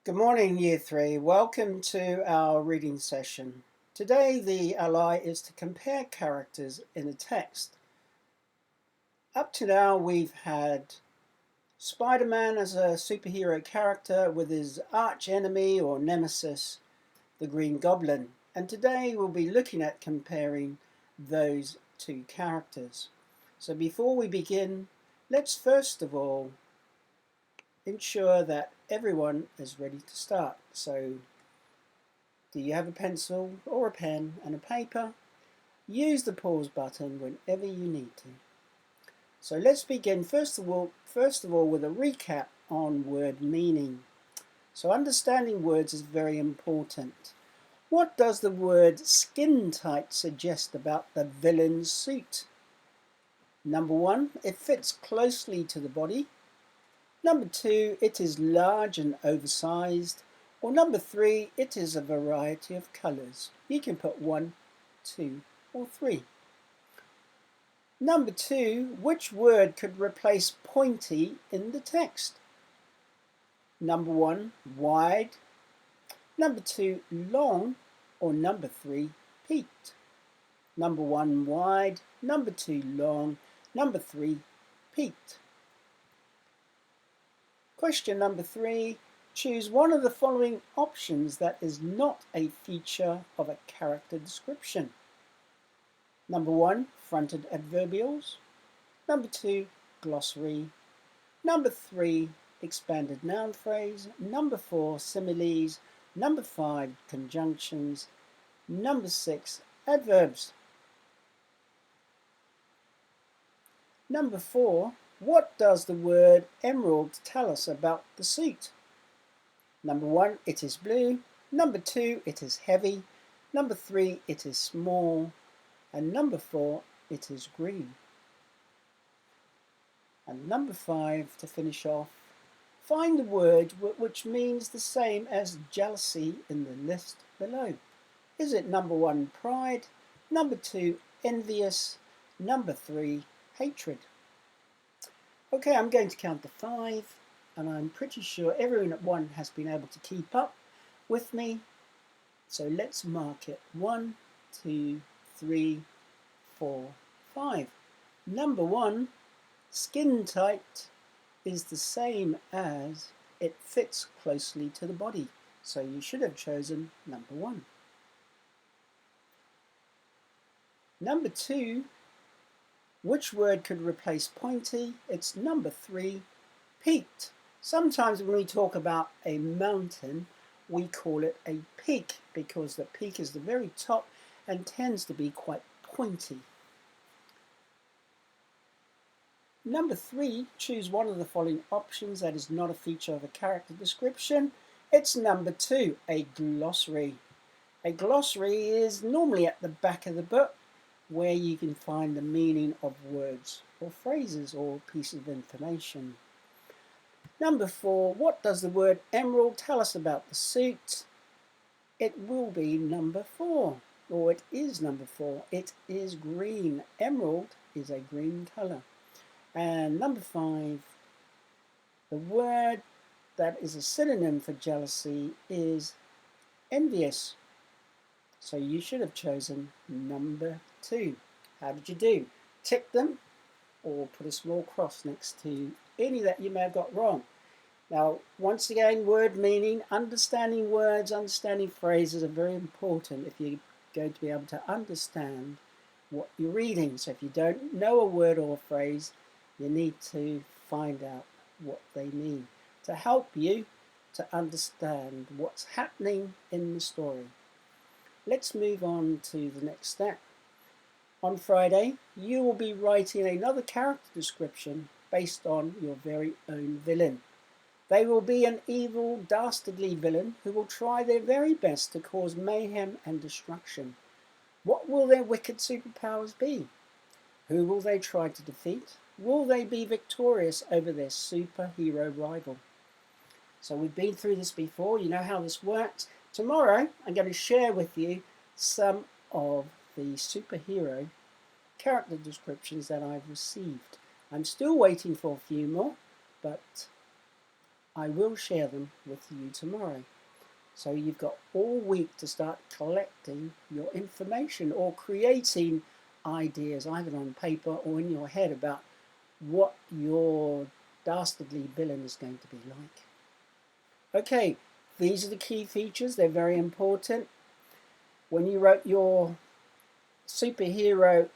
Good morning, Year 3. Welcome to our reading session. Today the ally is to compare characters in a text. Up to now we've had Spider-Man as a superhero character with his arch enemy or nemesis, the Green Goblin. And today we'll be looking at comparing those two characters. So before we begin, let's first of all ensure that everyone is ready to start. So do you have a pencil or a pen and a paper? Use the pause button whenever you need to. So let's begin first of all with a recap on word meaning. So understanding words is very important. What does the word skin tight suggest about the villain's suit? Number 1, it fits closely to the body. Number 2, it is large and oversized. Or number 3, it is a variety of colours. You can put 1, 2 or 3. Number 2, which word could replace pointy in the text? Number 1, wide. Number 2, long. Or number 3, peaked. Number 1, wide. Number 2, long. Number 3, peaked. Question number 3. Choose one of the following options that is not a feature of a character description. Number 1, fronted adverbials. Number 2, glossary. Number 3, expanded noun phrase. Number 4, similes. Number 5, conjunctions. Number 6, adverbs. Number 4, what does the word emerald tell us about the suit? Number 1, it is blue. Number 2, it is heavy. Number 3, it is small. And number 4, it is green. And number 5, to finish off, find the word which means the same as jealousy in the list below. Is it number 1, pride? Number 2, envious? Number 3, hatred? Okay, I'm going to count to 5, and I'm pretty sure everyone at 1 has been able to keep up with me. So let's mark it. 1, 2, 3, 4, 5. Number 1, skin tight is the same as it fits closely to the body. So you should have chosen number 1. Number 2, which word could replace pointy? It's number 3, peaked. Sometimes when we talk about a mountain, we call it a peak because the peak is the very top and tends to be quite pointy. Number 3, choose one of the following options that is not a feature of a character description. It's number 2, a glossary. A glossary is normally at the back of the book, where you can find the meaning of words or phrases or pieces of information. Number 4, what does the word emerald tell us about the suit? It will be number 4, or it is number 4. It is green. Emerald is a green colour. And number 5, the word that is a synonym for jealousy is envious. So you should have chosen number 2. How did you do? Tick them or put a small cross next to any that you may have got wrong. Now, once again, word meaning, understanding words, understanding phrases are very important if you're going to be able to understand what you're reading. So if you don't know a word or a phrase, you need to find out what they mean to help you to understand what's happening in the story. Let's move on to the next step. On Friday, you will be writing another character description based on your very own villain. They will be an evil, dastardly villain who will try their very best to cause mayhem and destruction. What will their wicked superpowers be? Who will they try to defeat? Will they be victorious over their superhero rival? So we've been through this before, you know how this works. Tomorrow, I'm going to share with you some of the superhero character descriptions that I've received. I'm still waiting for a few more, but I will share them with you tomorrow. So you've got all week to start collecting your information or creating ideas either on paper or in your head about what your dastardly villain is going to be like. Okay, these are the key features. They're very important. When you wrote your superhero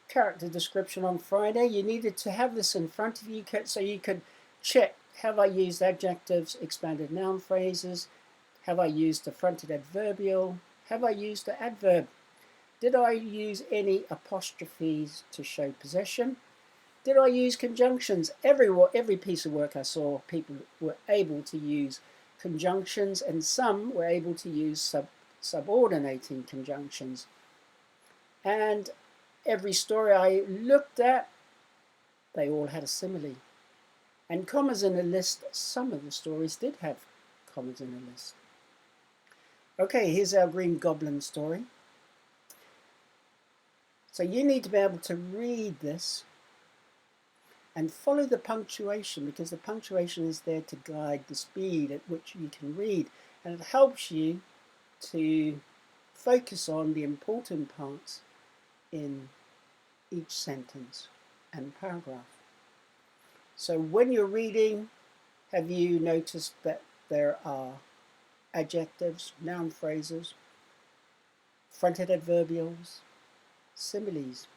character description on Friday, you needed to have this in front of you so you could check, have I used adjectives, expanded noun phrases, have I used the fronted adverbial, have I used the adverb, did I use any apostrophes to show possession, did I use conjunctions? Every piece of work I saw, people were able to use conjunctions, and some were able to use subordinating conjunctions. And every story I looked at, they all had a simile. And commas in a list, some of the stories did have commas in a list. Okay, here's our Green Goblin story. So you need to be able to read this and follow the punctuation, because the punctuation is there to guide the speed at which you can read, and it helps you to focus on the important parts in each sentence and paragraph. So when you're reading, have you noticed that there are adjectives, noun phrases, fronted adverbials, similes?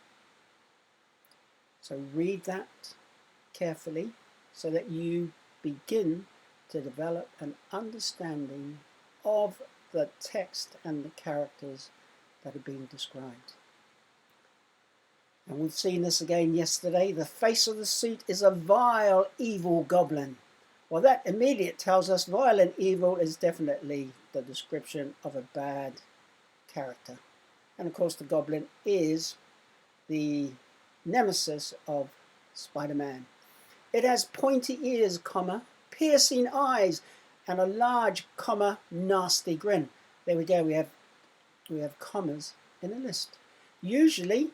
So read that carefully so that you begin to develop an understanding of the text and the characters that are being described. And we've seen this again yesterday. The face of the suit is a vile, evil goblin. Well, that immediately tells us vile and evil is definitely the description of a bad character. And of course the goblin is the nemesis of Spider-Man. It has pointy ears, comma, piercing eyes, and a large, comma, nasty grin. There we go, we have commas in a list. Usually,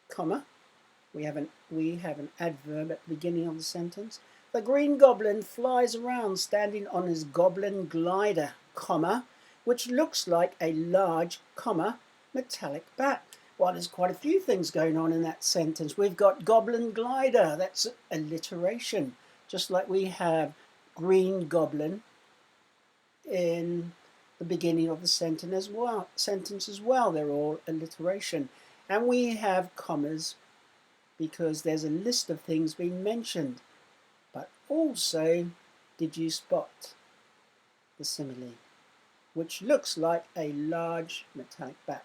comma, we have an adverb at the beginning of the sentence. The Green Goblin flies around standing on his goblin glider, comma, which looks like a large, comma, metallic bat. Well, there's quite a few things going on in that sentence. We've got goblin glider, that's alliteration, just like we have Green Goblin in the beginning of the sentence as well. They're all alliteration. And we have commas because there's a list of things being mentioned. But also, did you spot the simile, which looks like a large metallic bat?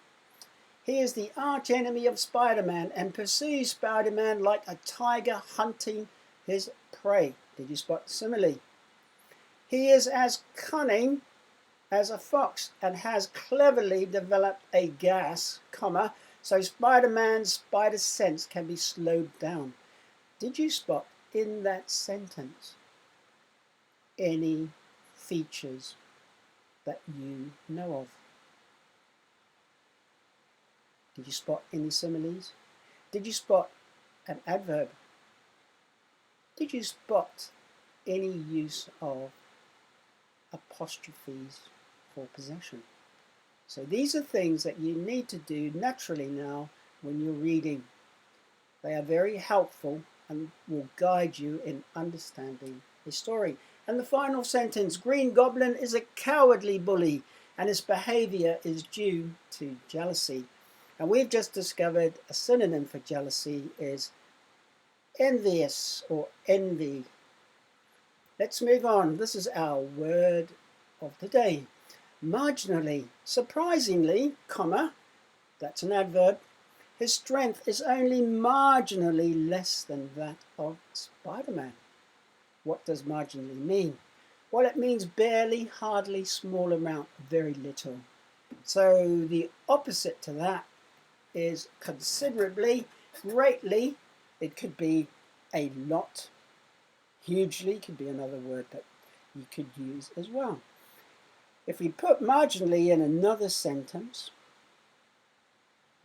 He is the arch enemy of Spider-Man and pursues Spider-Man like a tiger hunting his prey. Did you spot the simile? He is as cunning as a fox and has cleverly developed a gas, comma, so Spider-Man's spider sense can be slowed down. Did you spot in that sentence any features that you know of? Did you spot any similes? Did you spot an adverb? Did you spot any use of apostrophes for possession? So these are things that you need to do naturally now when you're reading. They are very helpful and will guide you in understanding a story. And the final sentence, Green Goblin is a cowardly bully and his behavior is due to jealousy. And we've just discovered a synonym for jealousy is envious or envy. Let's move on. This is our word of the day. Marginally, surprisingly, comma, that's an adverb. His strength is only marginally less than that of Spider-Man. What does marginally mean? Well, it means barely, hardly, small amount, very little. So the opposite to that is considerably, greatly. It could be a lot. Hugely could be another word that you could use as well. If we put marginally in another sentence,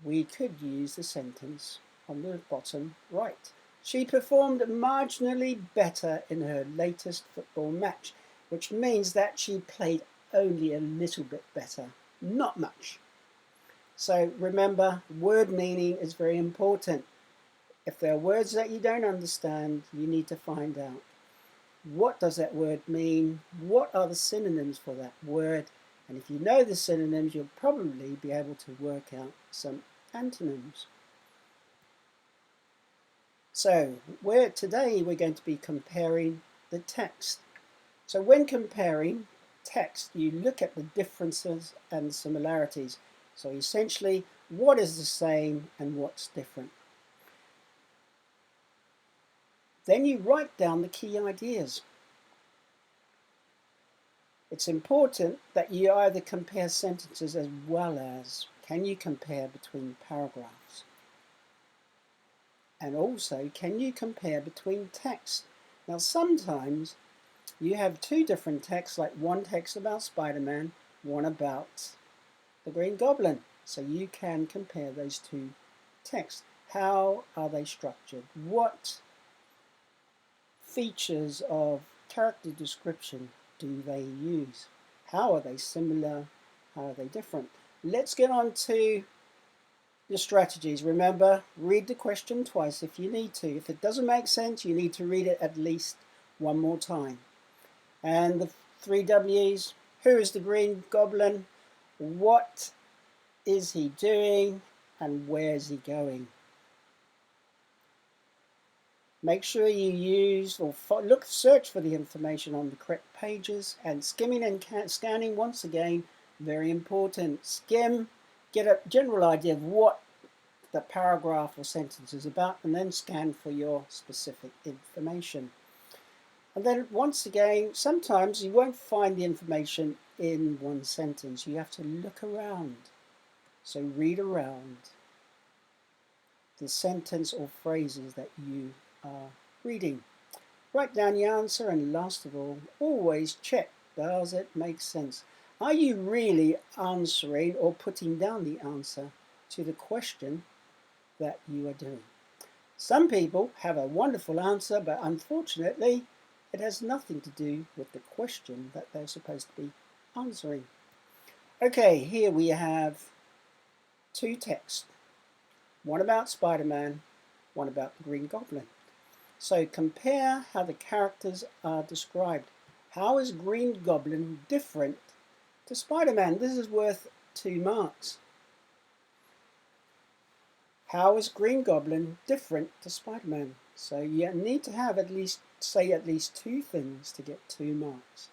we could use the sentence on the bottom right. She performed marginally better in her latest football match. which means that she played only a little bit better, not much. So remember, word meaning is very important. If there are words that you don't understand, you need to find out what does that word mean, what are the synonyms for that word, and if you know the synonyms, you'll probably be able to work out some antonyms. So today we're going to be comparing the text. So when comparing text, you look at the differences and similarities. So essentially, what is the same and what's different. Then you write down the key ideas. It's important that you either compare sentences as well as can you compare between paragraphs. And also, can you compare between text? Now sometimes you have two different texts, like one text about Spider-Man, one about the Green Goblin. So you can compare those two texts. How are they structured? What features of character description do they use? How are they similar? How are they different? Let's get on to the strategies. Remember, read the question twice if you need to. If it doesn't make sense, you need to read it at least one more time. And the 3 W's: who is the Green Goblin? What is he doing? And where is he going? Make sure you use or search for the information on the correct pages, and skimming and scanning, once again, very important. Skim, get a general idea of what the paragraph or sentence is about, and then scan for your specific information. And then once again, sometimes you won't find the information in one sentence. You have to look around. So read around the sentence or phrases that you are reading. Write down your answer, and last of all, always check, does it make sense? Are you really answering or putting down the answer to the question that you are doing? Some people have a wonderful answer, but unfortunately it has nothing to do with the question that they're supposed to be answering. Okay, here we have two texts. One about Spider-Man, one about the Green Goblin. So compare how the characters are described. How is Green Goblin different to Spider-Man? This is worth 2 marks. How is Green Goblin different to Spider-Man? So you need to have at least 2 things to get 2 marks.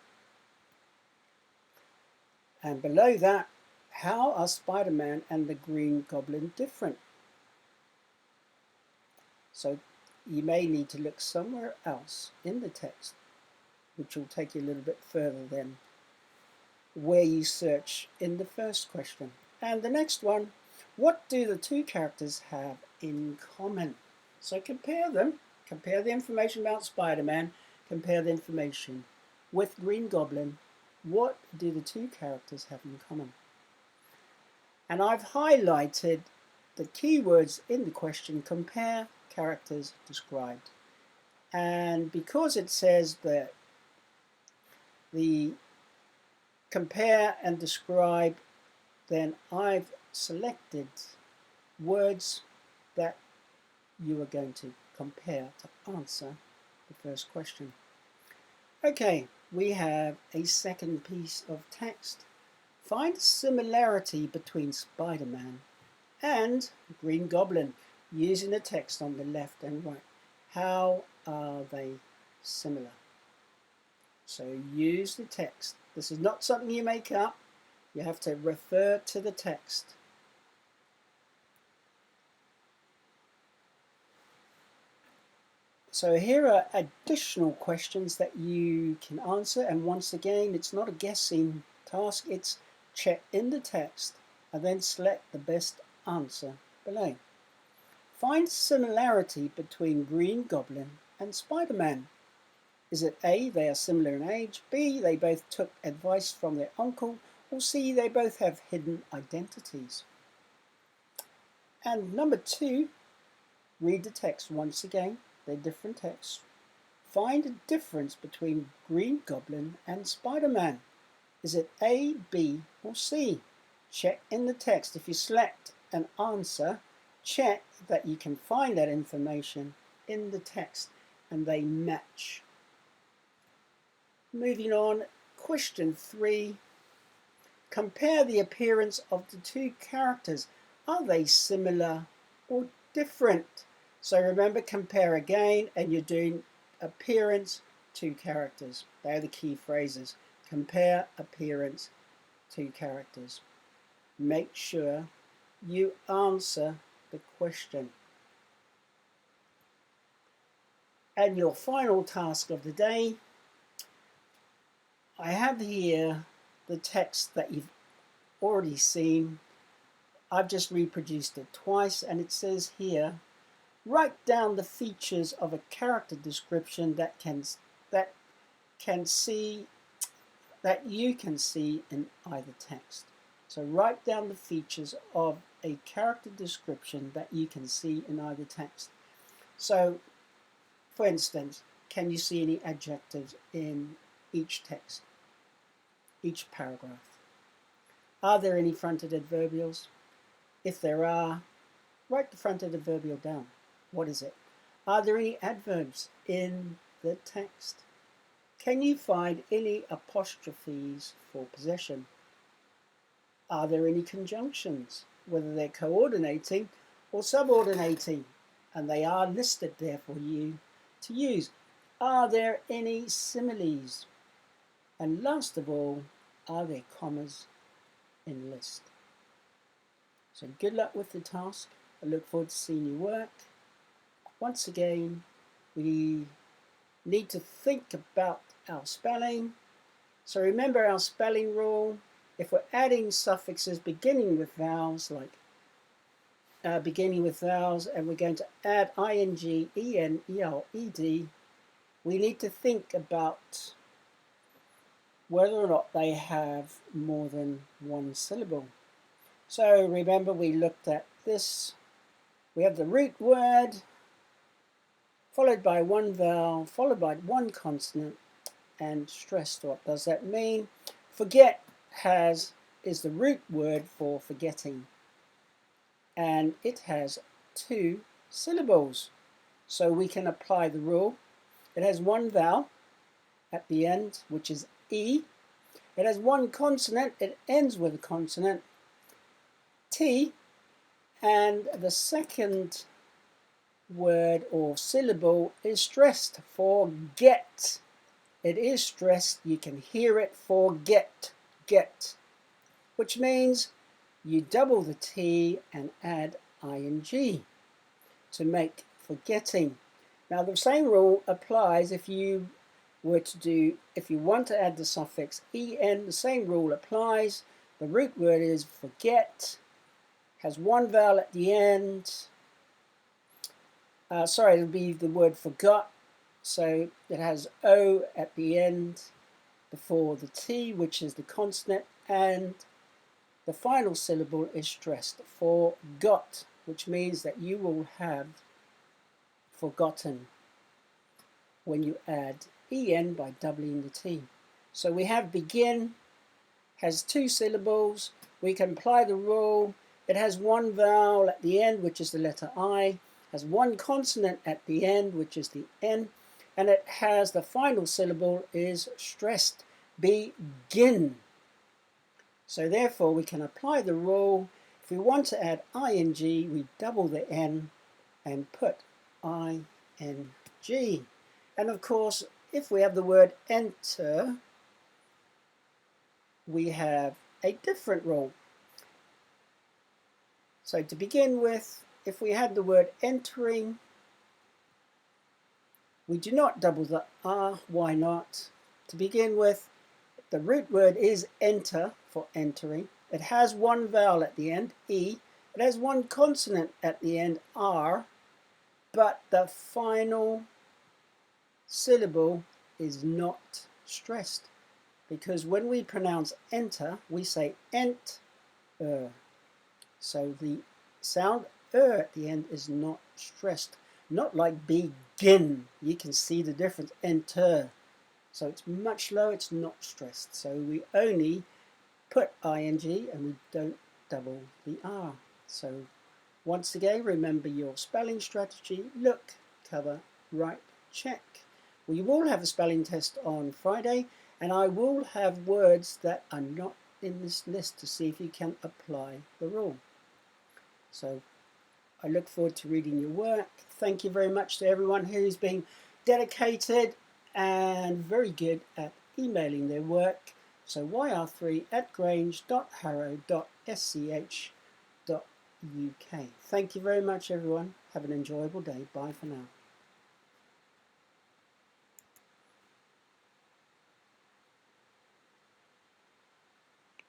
And below that, how are Spider-Man and the Green Goblin different? So you may need to look somewhere else in the text, which will take you a little bit further than where you search in the first question. And the next one, what do the two characters have in common? So compare them. Compare the information about Spider-Man, compare the information with Green Goblin. What do the two characters have in common? And I've highlighted the keywords in the question: compare, characters described. And because it says that the compare and describe, then I've selected words that you are going to compare to answer the first question. Okay, we have a second piece of text. Find similarity between Spider-Man and Green Goblin using the text on the left and right. How are they similar? So use the text. This is not something you make up. You have to refer to the text. So here are additional questions that you can answer, and once again, it's not a guessing task, it's check in the text and then select the best answer below. Find similarity between Green Goblin and Spider-Man. Is it A, they are similar in age, B, they both took advice from their uncle, or C, they both have hidden identities? And number 2, read the text once again. They're different texts. Find a difference between Green Goblin and Spider-Man. Is it A, B, or C? Check in the text. If you select an answer, check that you can find that information in the text and they match. Moving on, question 3. Compare the appearance of the two characters. Are they similar or different? So remember, compare again, and you're doing appearance, two characters. They're the key phrases. Compare, appearance, two characters. Make sure you answer the question. And your final task of the day, I have here the text that you've already seen. I've just reproduced it twice, and it says here, write down the features of a character description that you can see in either text. So write down the features of a character description that you can see in either text. So, for instance, can you see any adjectives in each text, each paragraph? Are there any fronted adverbials? If there are, write the fronted adverbial down. What is it? Are there any adverbs in the text? Can you find any apostrophes for possession? Are there any conjunctions, whether they're coordinating or subordinating? And they are listed there for you to use. Are there any similes? And last of all, are there commas in the list? So good luck with the task. I look forward to seeing you work. Once again, we need to think about our spelling. So remember our spelling rule. If we're adding suffixes beginning with vowels, and we're going to add ing, en, el, ed, we need to think about whether or not they have more than one syllable. So remember, we looked at this. We have the root word, followed by one vowel, followed by one consonant, and stressed. What does that mean? Forget is the root word for forgetting, and it has two syllables. So we can apply the rule. It has one vowel at the end, which is E. It has one consonant, it ends with a consonant, T, and the second word or syllable is stressed, forget. It is stressed, you can hear it, forget, get, which means you double the T and add ing to make forgetting. Now the same rule applies if you want to add the suffix en, the same rule applies. The root word is forget, has one vowel at the end. It'll be the word forgot, so it has O at the end before the T, which is the consonant, and the final syllable is stressed, forgot, which means that you will have forgotten when you add en by doubling the T. So we have begin, has two syllables. We can apply the rule. It has one vowel at the end, which is the letter I, has one consonant at the end, which is the N, and it has the final syllable is stressed, begin. So therefore we can apply the rule. If we want to add ing, we double the N and put ing. And of course, if we have the word enter, we have a different rule. So to begin with, if we had the word entering, we do not double the R. Why not? To begin with, the root word is enter for entering. It has one vowel at the end, E. It has one consonant at the end, R. But the final syllable is not stressed, because when we pronounce enter, we say ent. So the sound at the end is not stressed, not like begin. begin. You can see the difference. Enter. So it's much lower, it's not stressed. So we only put ing and we don't double the R. So once again, remember your spelling strategy. Look, cover, write, check. We will have a spelling test on Friday, and I will have words that are not in this list to see if you can apply the rule. So I look forward to reading your work. Thank you very much to everyone who's been dedicated and very good at emailing their work. So yr3@grange.harrow.sch.uk. Thank you very much, everyone. Have an enjoyable day. Bye for now.